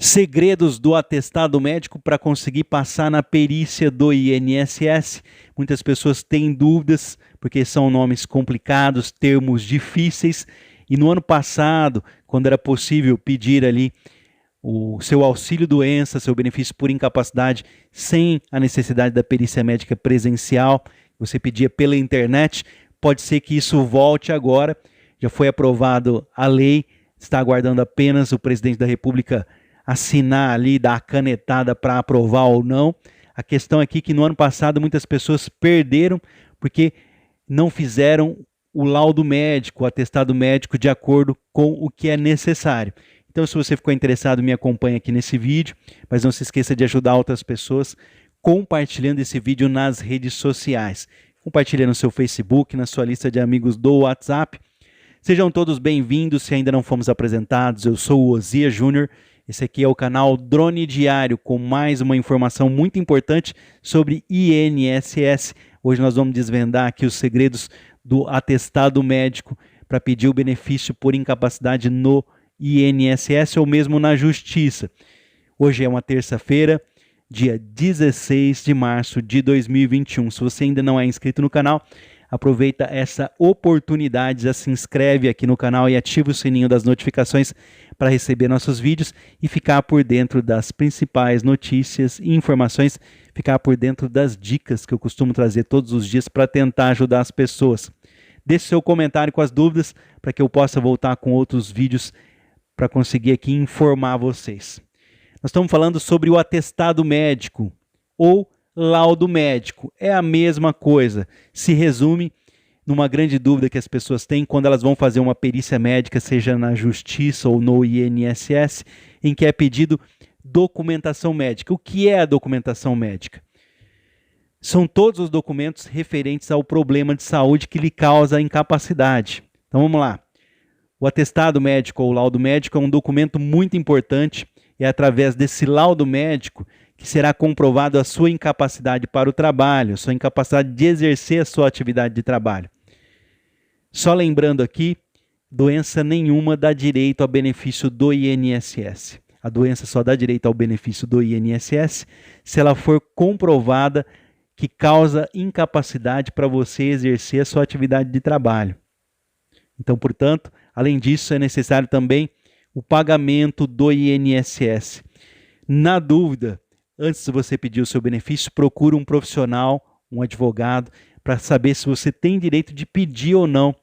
Segredos do atestado médico para conseguir passar na perícia do INSS. Muitas pessoas têm dúvidas, porque são nomes complicados, termos difíceis. E no ano passado, quando era possível pedir ali o seu auxílio-doença, seu benefício por incapacidade, sem a necessidade da perícia médica presencial, você pedia pela internet, pode ser que isso volte agora. Já foi aprovado a lei, está aguardando apenas o presidente da República assinar ali, dar a canetada para aprovar ou não. A questão aqui é que no ano passado muitas pessoas perderam porque não fizeram o laudo médico, o atestado médico de acordo com o que é necessário. Então, se você ficou interessado, me acompanhe aqui nesse vídeo, mas não se esqueça de ajudar outras pessoas compartilhando esse vídeo nas redes sociais. Compartilhe no seu Facebook, na sua lista de amigos do WhatsApp. Sejam todos bem-vindos, se ainda não fomos apresentados, eu sou o Osias Júnior. Esse aqui é o canal Drone Diário, com mais uma informação muito importante sobre INSS. Hoje nós vamos desvendar aqui os segredos do atestado médico para pedir o benefício por incapacidade no INSS ou mesmo na Justiça. Hoje é uma terça-feira, dia 16 de março de 2021. Se você ainda não é inscrito no canal, aproveita essa oportunidade, já se inscreve aqui no canal e ativa o sininho das notificações para receber nossos vídeos e ficar por dentro das principais notícias e informações, ficar por dentro das dicas que eu costumo trazer todos os dias para tentar ajudar as pessoas. Deixe seu comentário com as dúvidas para que eu possa voltar com outros vídeos para conseguir aqui informar vocês. Nós estamos falando sobre o atestado médico ou laudo médico. É a mesma coisa. Se resume numa grande dúvida que as pessoas têm quando elas vão fazer uma perícia médica, seja na Justiça ou no INSS, em que é pedido documentação médica. O que é a documentação médica? São todos os documentos referentes ao problema de saúde que lhe causa incapacidade. Então vamos lá. O atestado médico ou laudo médico é um documento muito importante. É através desse laudo médico que será comprovado a sua incapacidade para o trabalho, a sua incapacidade de exercer a sua atividade de trabalho. Só lembrando aqui, doença nenhuma dá direito ao benefício do INSS. A doença só dá direito ao benefício do INSS se ela for comprovada que causa incapacidade para você exercer a sua atividade de trabalho. Então, portanto, além disso, é necessário também o pagamento do INSS. Na dúvida, antes de você pedir o seu benefício, procure um profissional, um advogado, para saber se você tem direito de pedir ou não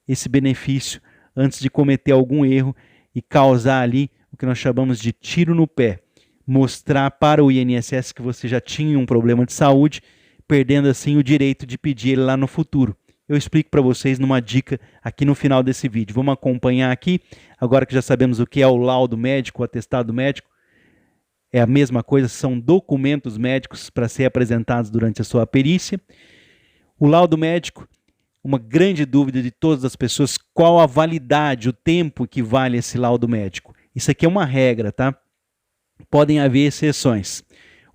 esse benefício antes de cometer algum erro e causar ali o que nós chamamos de tiro no pé. Mostrar para o INSS que você já tinha um problema de saúde, perdendo assim o direito de pedir ele lá no futuro. Eu explico para vocês numa dica aqui no final desse vídeo. Vamos acompanhar aqui, agora que já sabemos o que é o laudo médico, o atestado médico. É a mesma coisa, são documentos médicos para ser apresentados durante a sua perícia. O laudo médico, uma grande dúvida de todas as pessoas, qual a validade, o tempo que vale esse laudo médico? Isso aqui é uma regra, tá? Podem haver exceções.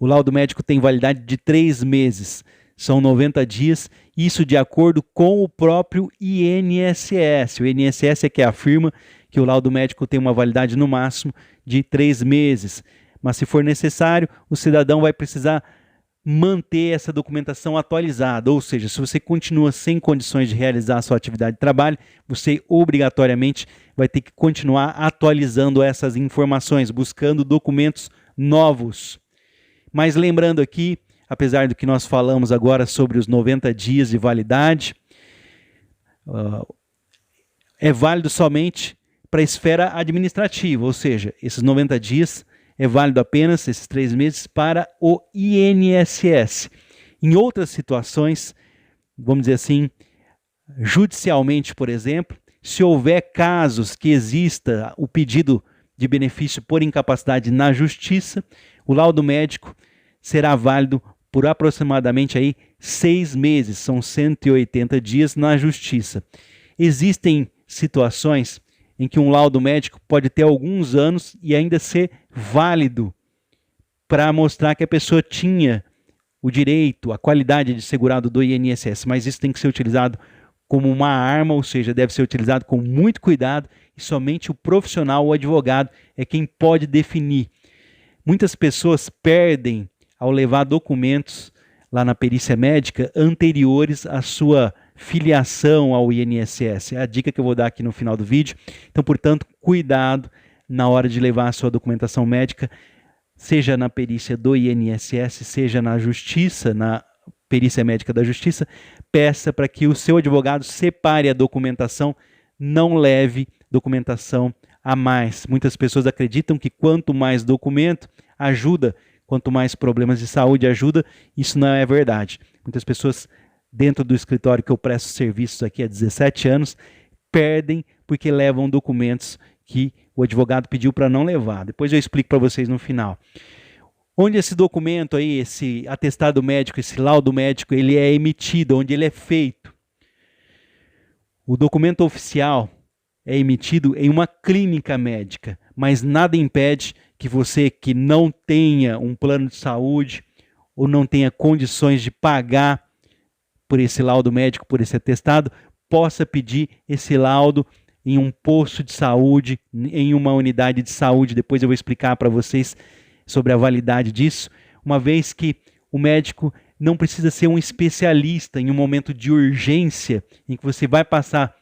O laudo médico tem validade de 3 meses, são 90 dias, isso de acordo com o próprio INSS. O INSS é que afirma que o laudo médico tem uma validade no máximo de 3 meses. Mas se for necessário, o cidadão vai precisar manter essa documentação atualizada. Ou seja, se você continua sem condições de realizar a sua atividade de trabalho, você obrigatoriamente vai ter que continuar atualizando essas informações, buscando documentos novos. Mas lembrando aqui, apesar do que nós falamos agora sobre os 90 dias de validade, é válido somente para a esfera administrativa, ou seja, esses 90 dias é válido apenas, esses 3 meses, para o INSS. Em outras situações, vamos dizer assim, judicialmente, por exemplo, se houver casos que exista o pedido de benefício por incapacidade na Justiça, o laudo médico será válido por aproximadamente aí 6 meses, são 180 dias na Justiça. Existem situações em que um laudo médico pode ter alguns anos e ainda ser válido para mostrar que a pessoa tinha o direito, a qualidade de segurado do INSS, mas isso tem que ser utilizado como uma arma, ou seja, deve ser utilizado com muito cuidado e somente o profissional, o advogado, é quem pode definir Muitas pessoas perdem ao levar documentos lá na perícia médica anteriores à sua filiação ao INSS. É a dica que eu vou dar aqui no final do vídeo. Então, portanto, cuidado na hora de levar a sua documentação médica, seja na perícia do INSS, seja na Justiça, na perícia médica da Justiça, peça para que o seu advogado separe a documentação, não leve documentação a mais. Muitas pessoas acreditam que quanto mais documento ajuda, quanto mais problemas de saúde ajuda. Isso não é verdade. Muitas pessoas dentro do escritório que eu presto serviços aqui há 17 anos perdem porque levam documentos que o advogado pediu para não levar. Depois eu explico para vocês no final. Onde esse documento aí, esse atestado médico, esse laudo médico, ele é emitido, onde ele é feito. O documento oficial é emitido em uma clínica médica, mas nada impede que você que não tenha um plano de saúde ou não tenha condições de pagar por esse laudo médico, por esse atestado, possa pedir esse laudo em um posto de saúde, em uma unidade de saúde. Depois eu vou explicar para vocês sobre a validade disso, uma vez que o médico não precisa ser um especialista em um momento de urgência, em que você vai passar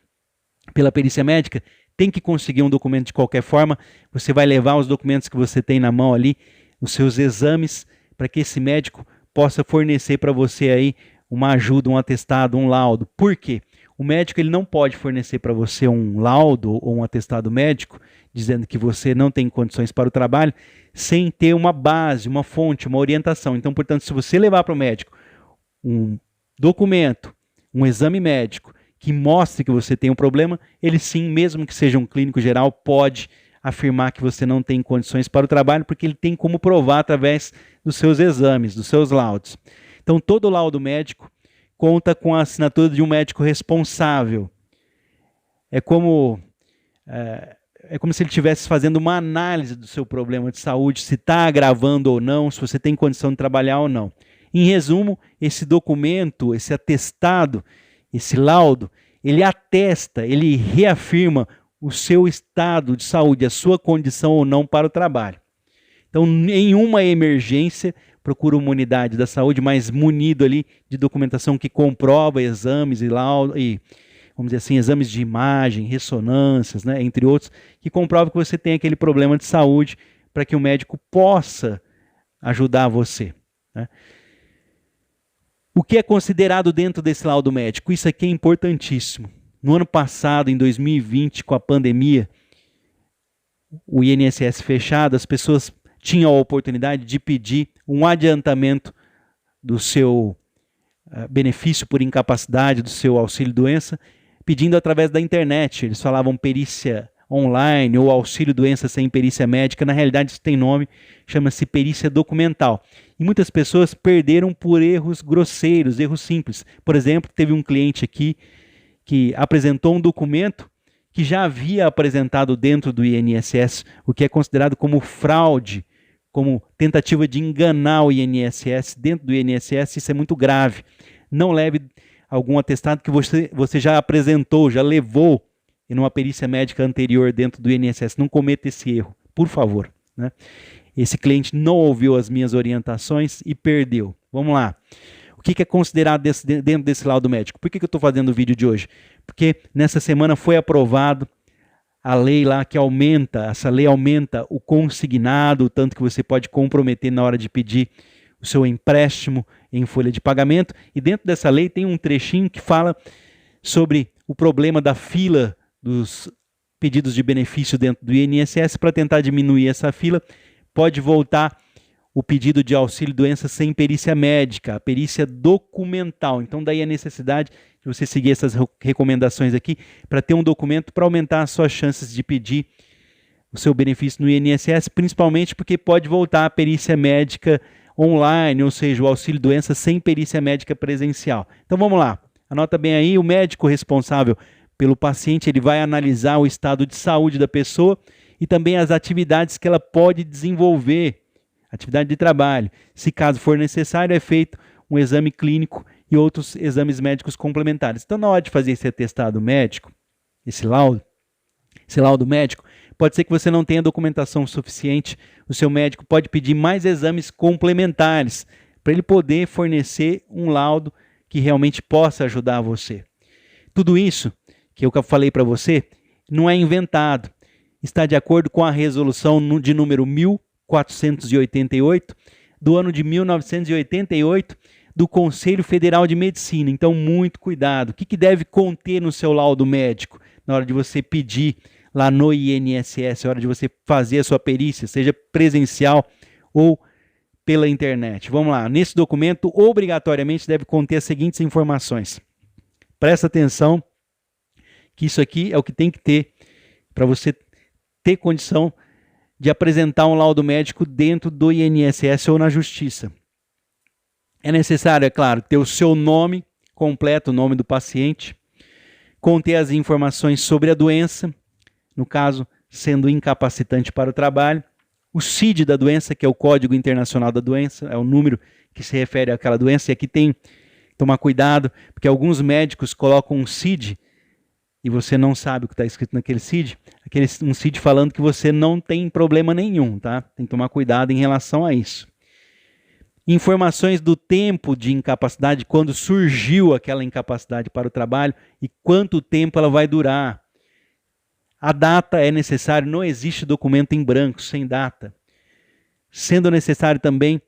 pela perícia médica, tem que conseguir um documento de qualquer forma, você vai levar os documentos que você tem na mão ali, os seus exames, para que esse médico possa fornecer para você aí uma ajuda, um atestado, um laudo. Por quê? O médico ele não pode fornecer para você um laudo ou um atestado médico dizendo que você não tem condições para o trabalho sem ter uma base, uma fonte, uma orientação. Então, portanto, se você levar para o médico um documento, um exame médico que mostre que você tem um problema, ele sim, mesmo que seja um clínico geral, pode afirmar que você não tem condições para o trabalho, porque ele tem como provar através dos seus exames, dos seus laudos. Então, todo laudo médico conta com a assinatura de um médico responsável. É como se ele estivesse fazendo uma análise do seu problema de saúde, se está agravando ou não, se você tem condição de trabalhar ou não. Em resumo, esse documento, esse atestado, esse laudo, ele atesta, ele reafirma o seu estado de saúde, a sua condição ou não para o trabalho. Então, em uma emergência, procura uma unidade da saúde mais munido ali de documentação que comprova exames e laudo, e vamos dizer assim, exames de imagem, ressonâncias, né, entre outros, que comprova que você tem aquele problema de saúde para que o médico possa ajudar você, né? O que é considerado dentro desse laudo médico? Isso aqui é importantíssimo. No ano passado, em 2020, com a pandemia, o INSS fechado, as pessoas tinham a oportunidade de pedir um adiantamento do seu benefício por incapacidade, do seu auxílio-doença, pedindo através da internet. Eles falavam perícia online ou auxílio-doença sem perícia médica. Na realidade, isso tem nome, chama-se perícia documental. E muitas pessoas perderam por erros grosseiros, erros simples. Por exemplo, teve um cliente aqui que apresentou um documento que já havia apresentado dentro do INSS, o que é considerado como fraude, como tentativa de enganar o INSS. Dentro do INSS, isso é muito grave. Não leve algum atestado que você já apresentou, já levou em uma perícia médica anterior dentro do INSS. Não cometa esse erro, por favor, né? Esse cliente não ouviu as minhas orientações e perdeu. Vamos lá. O que é considerado dentro desse laudo médico? Por que eu estou fazendo o vídeo de hoje? Porque nessa semana foi aprovado a lei lá que aumenta, essa lei aumenta o consignado, o tanto que você pode comprometer na hora de pedir o seu empréstimo em folha de pagamento. E dentro dessa lei tem um trechinho que fala sobre o problema da fila dos pedidos de benefício dentro do INSS. Para tentar diminuir essa fila, pode voltar o pedido de auxílio-doença sem perícia médica, a perícia documental. Então, daí a necessidade de você seguir essas recomendações aqui para ter um documento para aumentar as suas chances de pedir o seu benefício no INSS, principalmente porque pode voltar a perícia médica online, ou seja, o auxílio-doença sem perícia médica presencial. Então, vamos lá. Anota bem aí, o médico responsável pelo paciente, ele vai analisar o estado de saúde da pessoa e também as atividades que ela pode desenvolver, atividade de trabalho. Se caso for necessário, é feito um exame clínico e outros exames médicos complementares. Então, na hora de fazer esse atestado médico, esse laudo médico, Pode ser que você não tenha documentação suficiente, o seu médico pode pedir mais exames complementares para ele poder fornecer um laudo que realmente possa ajudar você. Tudo isso que eu falei para você não é inventado, está de acordo com a resolução de número 1488 do ano de 1988 do Conselho Federal de Medicina. Então, muito cuidado. O que deve conter no seu laudo médico na hora de você pedir lá no INSS, na hora de você fazer a sua perícia, seja presencial ou pela internet? Vamos lá. Nesse documento, obrigatoriamente deve conter as seguintes informações. Presta atenção que isso aqui é o que tem que ter para você ter condição de apresentar um laudo médico dentro do INSS ou na Justiça. É necessário, é claro, ter o seu nome completo, o nome do paciente, conter as informações sobre a doença, no caso, sendo incapacitante para o trabalho, o CID da doença, que é o Código Internacional da Doença, é o número que se refere àquela doença, e aqui tem que tomar cuidado, porque alguns médicos colocam um CID e você não sabe o que está escrito naquele CID, um CID falando que você não tem problema nenhum, tá? Tem que tomar cuidado em relação a isso. Informações do tempo de incapacidade, quando surgiu aquela incapacidade para o trabalho e quanto tempo ela vai durar. A data é necessário, não existe documento em branco, sem data. Sendo necessário também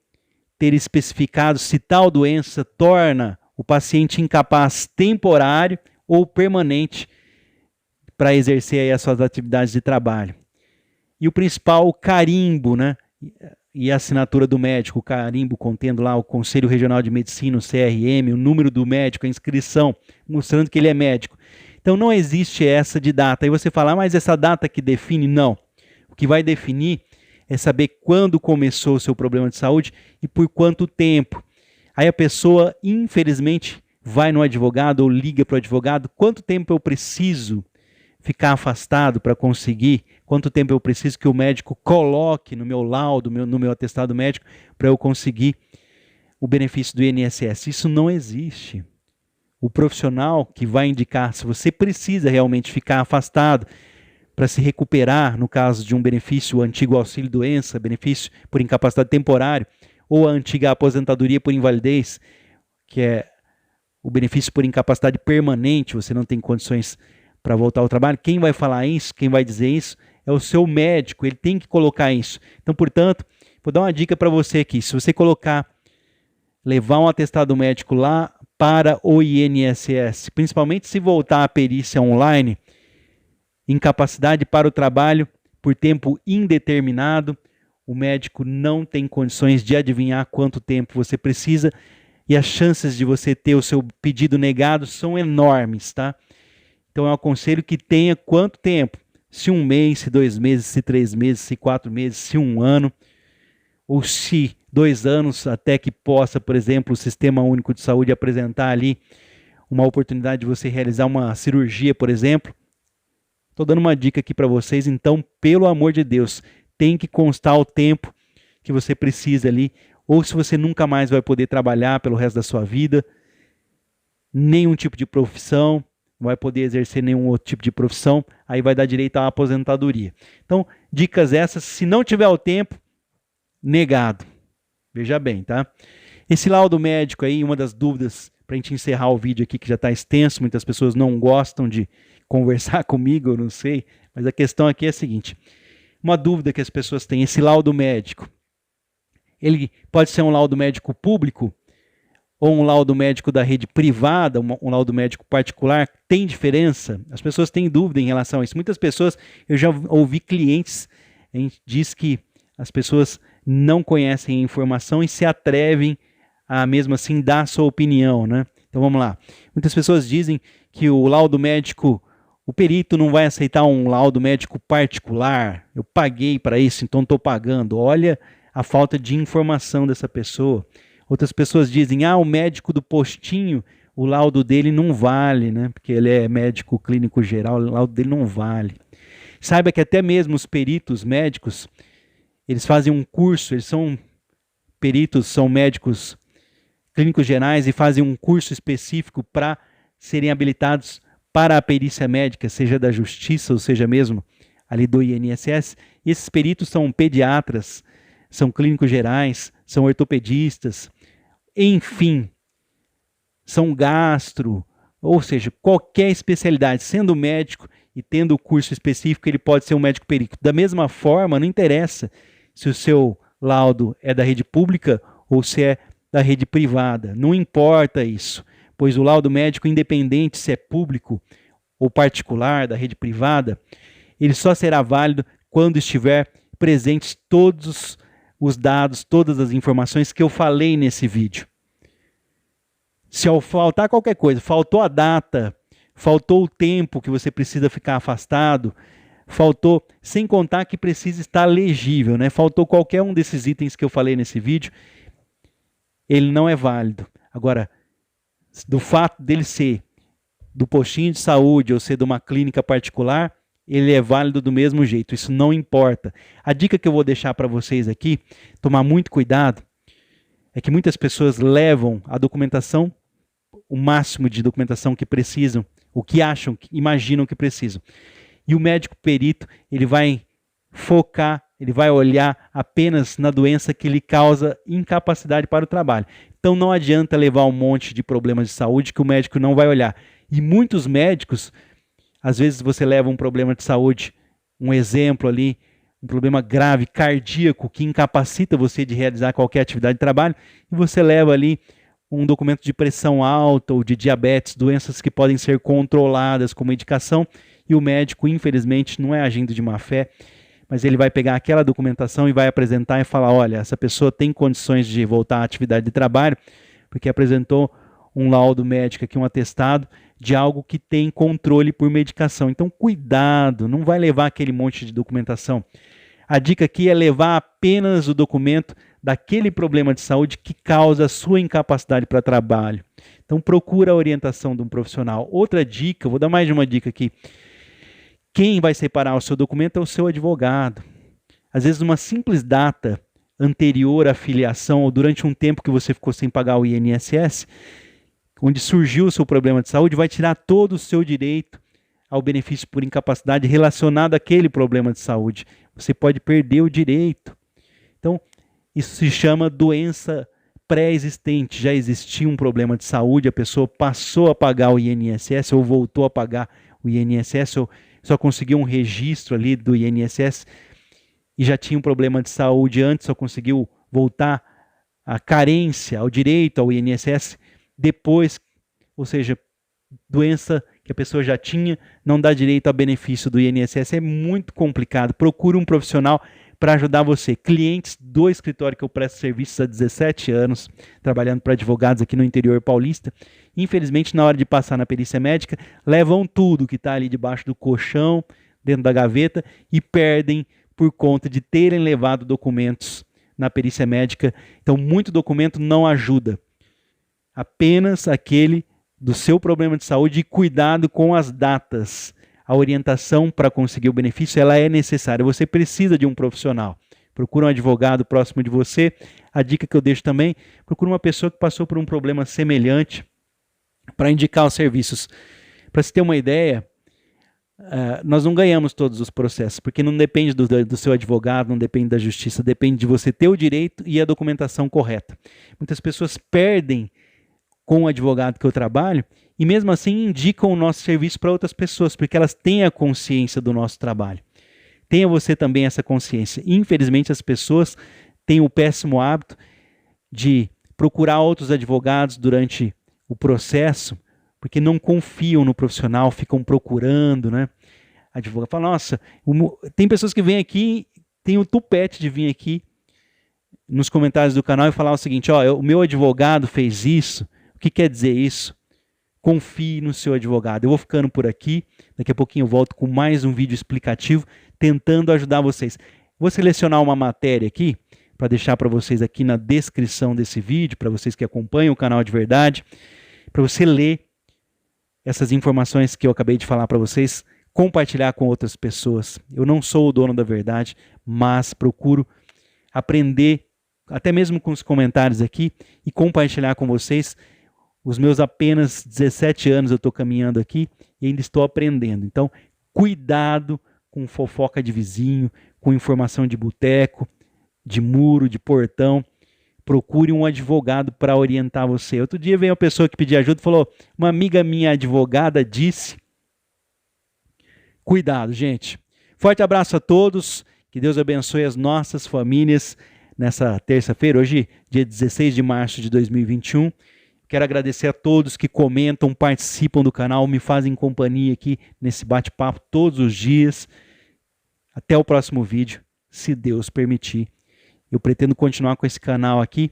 ter especificado se tal doença torna o paciente incapaz temporário ou permanente para exercer aí as suas atividades de trabalho. E o principal, o carimbo, né? E a assinatura do médico, o carimbo contendo lá o Conselho Regional de Medicina, o CRM, o número do médico, a inscrição, mostrando que ele é médico. Então não existe essa de data. Aí você fala, mas essa data que define? Não. O que vai definir é saber quando começou o seu problema de saúde e por quanto tempo. Aí a pessoa, infelizmente, vai no advogado ou liga para o advogado, quanto tempo eu preciso ficar afastado para conseguir, quanto tempo eu preciso que o médico coloque no meu laudo, no meu atestado médico, para eu conseguir o benefício do INSS. Isso não existe. O profissional que vai indicar se você precisa realmente ficar afastado para se recuperar, no caso de um benefício, o antigo auxílio-doença, benefício por incapacidade temporária, ou a antiga aposentadoria por invalidez, que é o benefício por incapacidade permanente, você não tem condições para voltar ao trabalho. Quem vai falar isso, quem vai dizer isso, é o seu médico, ele tem que colocar isso. Então, portanto, vou dar uma dica para você aqui. Se você levar um atestado médico lá para o INSS, principalmente se voltar à perícia online, incapacidade para o trabalho por tempo indeterminado, o médico não tem condições de adivinhar quanto tempo você precisa e as chances de você ter o seu pedido negado são enormes, tá? Então eu aconselho que tenha quanto tempo? Se 1 mês, se 2 meses, se 3 meses, se 4 meses, se 1 ano, ou se 2 anos, até que possa, por exemplo, o Sistema Único de Saúde apresentar ali uma oportunidade de você realizar uma cirurgia, por exemplo. Estou dando uma dica aqui para vocês, então, pelo amor de Deus, tem que constar o tempo que você precisa ali, ou se você nunca mais vai poder trabalhar pelo resto da sua vida, nenhum tipo de profissão, não vai poder exercer nenhum outro tipo de profissão, aí vai dar direito à aposentadoria. Então, dicas essas, se não tiver o tempo, negado. Veja bem, tá? Esse laudo médico aí, uma das dúvidas, para a gente encerrar o vídeo aqui, que já está extenso, muitas pessoas não gostam de conversar comigo, eu não sei, mas a questão aqui é a seguinte, uma dúvida que as pessoas têm, esse laudo médico, ele pode ser um laudo médico público, ou um laudo médico da rede privada, um laudo médico particular, tem diferença? As pessoas têm dúvida em relação a isso. Muitas pessoas, eu já ouvi clientes, a gente diz que as pessoas não conhecem a informação e se atrevem a mesmo assim dar a sua opinião, né? Então vamos lá. Muitas pessoas dizem que o laudo médico, o perito não vai aceitar um laudo médico particular, eu paguei para isso, então estou pagando. Olha a falta de informação dessa pessoa. Outras pessoas dizem, o médico do postinho, o laudo dele não vale, né? Porque ele é médico clínico geral, o laudo dele não vale. Saiba que até mesmo os peritos médicos, eles fazem um curso, eles são peritos, são médicos clínicos gerais e fazem um curso específico para serem habilitados para a perícia médica, seja da justiça ou seja mesmo ali do INSS. E esses peritos são pediatras, são clínicos gerais, são ortopedistas, enfim, são gastro, ou seja, qualquer especialidade, sendo médico e tendo o curso específico, ele pode ser um médico perito. Da mesma forma, não interessa se o seu laudo é da rede pública ou se é da rede privada, não importa isso, pois o laudo médico, independente se é público ou particular, da rede privada, ele só será válido quando estiver presentes todos os dados, todas as informações que eu falei nesse vídeo. Se ao faltar qualquer coisa, faltou a data, faltou o tempo que você precisa ficar afastado, faltou, sem contar que precisa estar legível, né? Faltou qualquer um desses itens que eu falei nesse vídeo, ele não é válido. Agora, do fato dele ser do postinho de saúde ou ser de uma clínica particular, ele é válido do mesmo jeito, isso não importa. A dica que eu vou deixar para vocês aqui, tomar muito cuidado, é que muitas pessoas levam a documentação, o máximo de documentação que precisam, o que acham, imaginam que precisam. E o médico perito, ele vai focar, ele vai olhar apenas na doença que lhe causa incapacidade para o trabalho. Então não adianta levar um monte de problemas de saúde que o médico não vai olhar. E muitos médicos, às vezes você leva um problema de saúde, um exemplo ali, um problema grave, cardíaco, que incapacita você de realizar qualquer atividade de trabalho, e você leva ali um documento de pressão alta ou de diabetes, doenças que podem ser controladas com medicação, e o médico, infelizmente, não é agindo de má fé, mas ele vai pegar aquela documentação e vai apresentar e falar, olha, essa pessoa tem condições de voltar à atividade de trabalho, porque apresentou um laudo médico aqui, um atestado, de algo que tem controle por medicação. Então, cuidado, não vai levar aquele monte de documentação. A dica aqui é levar apenas o documento daquele problema de saúde que causa a sua incapacidade para trabalho. Então, procura a orientação de um profissional. Outra dica, vou dar mais de uma dica aqui. Quem vai separar o seu documento é o seu advogado. Às vezes, uma simples data anterior à filiação ou durante um tempo que você ficou sem pagar o INSS, onde surgiu o seu problema de saúde, vai tirar todo o seu direito ao benefício por incapacidade relacionado àquele problema de saúde. Você pode perder o direito. Então, isso se chama doença pré-existente. Já existia um problema de saúde, a pessoa passou a pagar o INSS ou voltou a pagar o INSS ou só conseguiu um registro ali do INSS e já tinha um problema de saúde antes, só conseguiu voltar à carência, ao direito ao INSS depois, ou seja, doença que a pessoa já tinha, não dá direito a benefício do INSS, é muito complicado. Procure um profissional para ajudar você. Clientes do escritório que eu presto serviços há 17 anos, trabalhando para advogados aqui no interior paulista, infelizmente na hora de passar na perícia médica, levam tudo que está ali debaixo do colchão, dentro da gaveta, e perdem por conta de terem levado documentos na perícia médica. Então, muito documento não ajuda. Apenas aquele do seu problema de saúde e cuidado com as datas. A orientação para conseguir o benefício, ela é necessária. Você precisa de um profissional. Procura um advogado próximo de você. A dica que eu deixo também, procura uma pessoa que passou por um problema semelhante para indicar os serviços. Para você ter uma ideia, nós não ganhamos todos os processos, porque não depende do seu advogado, não depende da justiça, depende de você ter o direito e a documentação correta. Muitas pessoas perdem com o advogado que eu trabalho, e mesmo assim indicam o nosso serviço para outras pessoas, porque elas têm a consciência do nosso trabalho. Tenha você também essa consciência. Infelizmente, as pessoas têm o péssimo hábito de procurar outros advogados durante o processo, porque não confiam no profissional, ficam procurando, né? Advogado fala, nossa, tem pessoas que vêm aqui, tem o tupete de vir aqui nos comentários do canal e falar o seguinte, o meu advogado fez isso. O que quer dizer isso? Confie no seu advogado. Eu vou ficando por aqui. Daqui a pouquinho eu volto com mais um vídeo explicativo, tentando ajudar vocês. Vou selecionar uma matéria aqui, para deixar para vocês aqui na descrição desse vídeo, para vocês que acompanham o canal de verdade, para você ler essas informações que eu acabei de falar para vocês, compartilhar com outras pessoas. Eu não sou o dono da verdade, mas procuro aprender, até mesmo com os comentários aqui, e compartilhar com vocês. Os meus apenas 17 anos eu estou caminhando aqui e ainda estou aprendendo. Então, cuidado com fofoca de vizinho, com informação de boteco, de muro, de portão. Procure um advogado para orientar você. Outro dia veio uma pessoa que pediu ajuda e falou: uma amiga minha advogada disse. Cuidado, gente. Forte abraço a todos. Que Deus abençoe as nossas famílias nessa terça-feira, hoje, dia 16 de março de 2021. Quero agradecer a todos que comentam, participam do canal, me fazem companhia aqui nesse bate-papo todos os dias. Até o próximo vídeo, se Deus permitir. Eu pretendo continuar com esse canal aqui,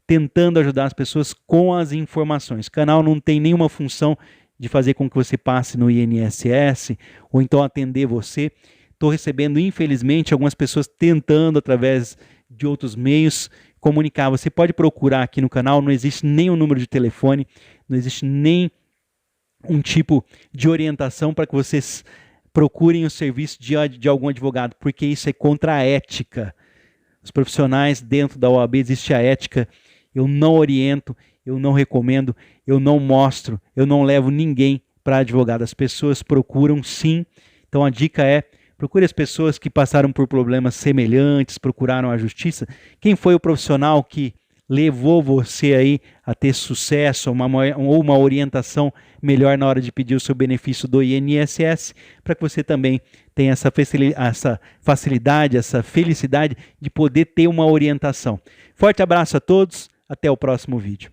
tentando ajudar as pessoas com as informações. O canal não tem nenhuma função de fazer com que você passe no INSS ou então atender você. Estou recebendo, infelizmente, algumas pessoas tentando, através de outros meios, comunicar. Você pode procurar aqui no canal, não existe nem um número de telefone, não existe nem um tipo de orientação para que vocês procurem o serviço de algum advogado, porque isso é contra a ética. Os profissionais dentro da OAB existe a ética. Eu não oriento, eu não recomendo, eu não mostro, eu não levo ninguém para advogado. As pessoas procuram sim. Então a dica é: procure as pessoas que passaram por problemas semelhantes, procuraram a justiça. Quem foi o profissional que levou você aí a ter sucesso ou uma orientação melhor na hora de pedir o seu benefício do INSS, para que você também tenha essa facilidade, essa felicidade de poder ter uma orientação. Forte abraço a todos, até o próximo vídeo.